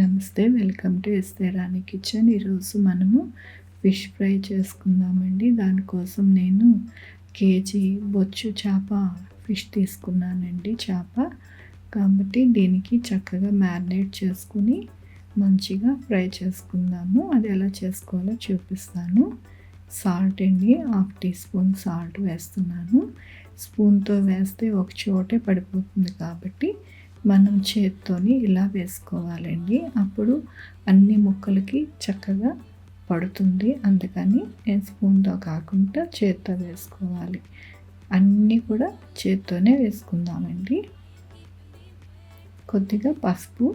నమస్తే, welcome to ఎస్తే రాణి kitchen. ఈరోజు మనము ఫిష్ ఫ్రై చేసుకుందామండి. దానికోసం నేను కేజీ బొచ్చు చేప ఫిష్ తీసుకున్నానండి. చేప కాబట్టి దీనికి చక్కగా మ్యారినేట్ చేసుకుని మంచిగా ఫ్రై చేసుకుందాము. అది ఎలా చేసుకోవాలో చూపిస్తాను. సాల్ట్ అండి, 1/2 టీ స్పూన్ సాల్ట్ వేస్తున్నాను. స్పూన్తో వేస్తే ఒక చోటే పడిపోతుంది కాబట్టి మనం చేత్తోని ఇలా వేసుకోవాలండి. అప్పుడు అన్ని ముక్కలకి చక్కగా పడుతుంది. అందుకని నేను స్పూన్తో కాకుండా చేత్తో వేసుకోవాలి. అన్నీ కూడా చేత్తోనే వేసుకుందామండి. కొద్దిగా పసుపు,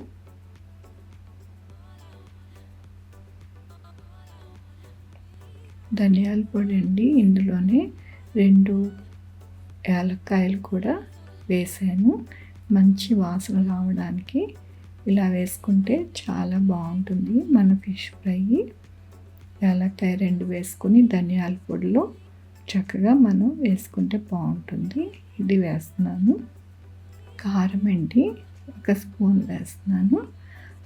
ధనియాల పొడి అండి. ఇందులోనే 2 యాలక్కాయలు కూడా వేసాను. మంచి వాసన రావడానికి ఇలా వేసుకుంటే చాలా బాగుంటుంది మన ఫిష్ ఫ్రై. యాలక్కాయ 2 వేసుకొని ధనియాల పొడిలో చక్కగా మనం వేసుకుంటే బాగుంటుంది. ఇది వేస్తున్నాను. కారం అండి, 1 స్పూన్ వేస్తున్నాను.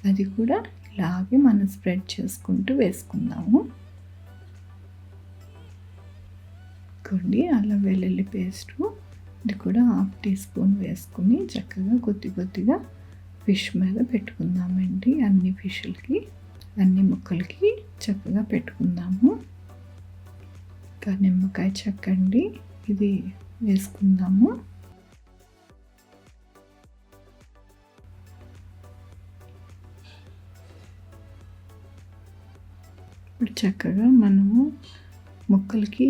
అది కూడా ఇలాగే మనం స్ప్రెడ్ చేసుకుంటూ వేసుకుందాము. కొన్ని అల్లం వెల్లుల్లి పేస్టు, ఇది కూడా 1/2 టీ స్పూన్ వేసుకుని చక్కగా కొద్దిగా ఫిష్ మీద పెట్టుకుందామండి. అన్ని ఫిష్లకి, అన్ని ముక్కలకి చక్కగా పెట్టుకుందాము. ఇంకా నిమ్మకాయ చెక్కండి, ఇది వేసుకుందాము. ఇప్పుడు చక్కగా మనము ముక్కలకి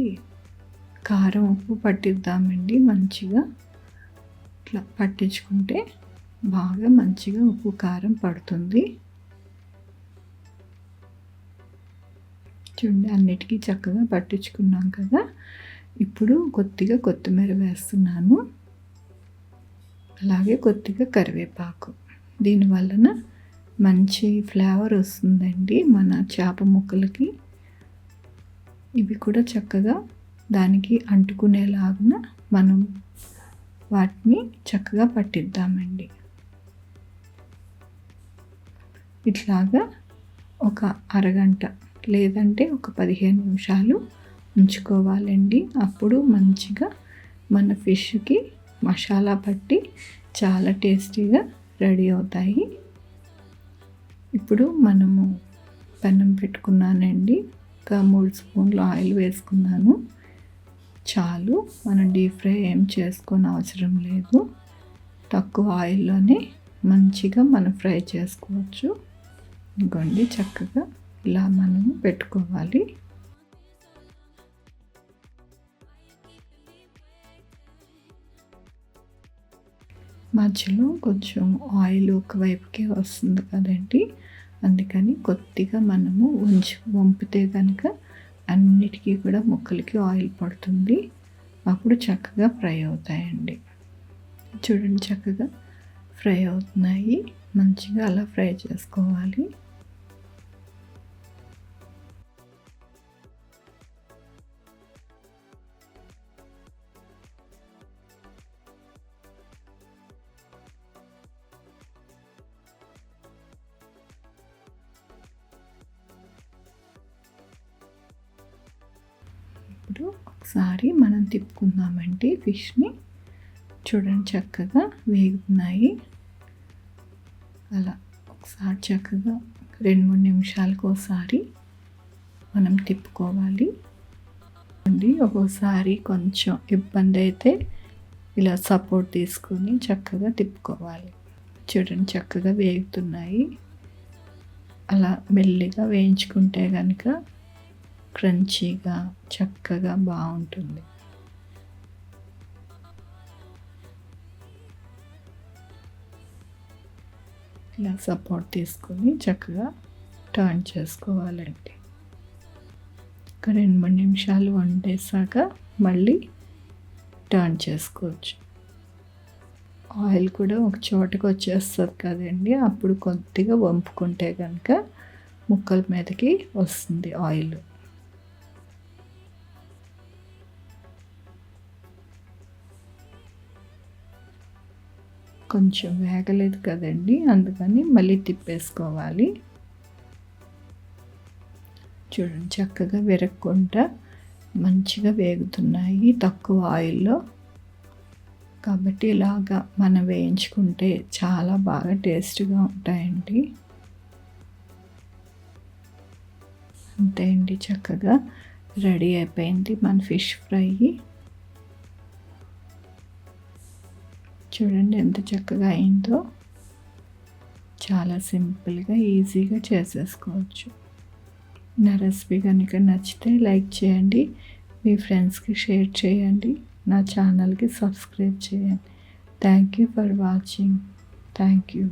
కారం ఉప్పు పట్టిద్దామండి. మంచిగా ఇట్లా పట్టించుకుంటే బాగా మంచిగా ఉప్పు కారం పడుతుంది. చూడండి, అన్నిటికీ చక్కగా పట్టించుకున్నాం కదా. ఇప్పుడు కొద్దిగా కొత్తిమీర వేస్తున్నాను. అలాగే కొద్దిగా కరివేపాకు. దీనివలన మంచి ఫ్లేవర్ వస్తుందండి మన చేప ముక్కలకి. ఇవి కూడా చక్కగా దానికి అంటుకునేలాగా మనం వాటిని చక్కగా పట్టిద్దామండి. ఇట్లాగా ఒక అరగంట లేదంటే ఒక 15 నిమిషాలు ఉంచుకోవాలండి. అప్పుడు మంచిగా మన ఫిష్కి మసాలా పట్టి చాలా టేస్టీగా రెడీ అవుతాయి. ఇప్పుడు మనము పెనం పెట్టుకున్నానండి. ఒక 3 స్పూన్లు ఆయిల్ వేసుకున్నాను. చాలు, మనం డీప్ ఫ్రై ఏం చేసుకొని అవసరం లేదు. తక్కువ ఆయిల్లోనే మంచిగా మనం ఫ్రై చేసుకోవచ్చు. ఇంకోండి, చక్కగా ఇలా మనము పెట్టుకోవాలి. మధ్యలో కొంచెం ఆయిల్ ఒకవైపుకే వస్తుంది కదండి, అందుకని కొద్దిగా మనము వంపితే కనుక అన్నిటికీ కూడా ముక్కలకి ఆయిల్ పడుతుంది. అప్పుడు చక్కగా ఫ్రై అవుతాయండి. చూడండి, చక్కగా ఫ్రై అవుతున్నాయి. మంచిగా అలా ఫ్రై చేసుకోవాలి. ఇప్పుడు ఒకసారి మనం తిప్పుకుందామండి ఫిష్ని. చూడండి, చక్కగా వేగుతున్నాయి. అలా ఒకసారి చక్కగా 2-3 నిమిషాలకు ఒకసారి మనం తిప్పుకోవాలి అండి. ఒక్కోసారి కొంచెం ఇబ్బంది అయితే ఇలా సపోర్ట్ తీసుకొని చక్కగా తిప్పుకోవాలి. చూడండి, చక్కగా వేగుతున్నాయి. అలా మెల్లిగా వేయించుకుంటే కనుక క్రంచీగా చక్కగా బాగుంటుంది. ఇలా సపోర్ట్ తీసుకొని చక్కగా టర్న్ చేసుకోవాలండి. ఒక 2-3 నిమిషాలు వండేసాక మళ్ళీ టర్న్ చేసుకోవచ్చు. ఆయిల్ కూడా ఒక చోటకి వచ్చేస్తుంది కదండి, అప్పుడు కొద్దిగా వంపుకుంటే కనుక ముక్కల మీదకి వస్తుంది ఆయిల్. కొంచెం వేగలేదు కదండి, అందుకని మళ్ళీ తిప్పేసుకోవాలి. చూడండి చక్కగా విరగకుండా మంచిగా వేగుతున్నాయి తక్కువ ఆయిల్లో. కాబట్టి ఇలాగా మనం వేయించుకుంటే చాలా బాగా టేస్ట్గా ఉంటాయండి. అంతే అండి, చక్కగా రెడీ అయిపోయింది మన ఫిష్ ఫ్రై. చూడండి ఎంత చక్కగా అయిందో. చాలా సింపుల్గా ఈజీగా చేసేసుకోవచ్చు. నా రెసిపీ కనుక నచ్చితే లైక్ చేయండి, మీ ఫ్రెండ్స్కి షేర్ చేయండి, నా ఛానల్కి సబ్స్క్రైబ్ చేయండి. Thank you for watching. Thank you.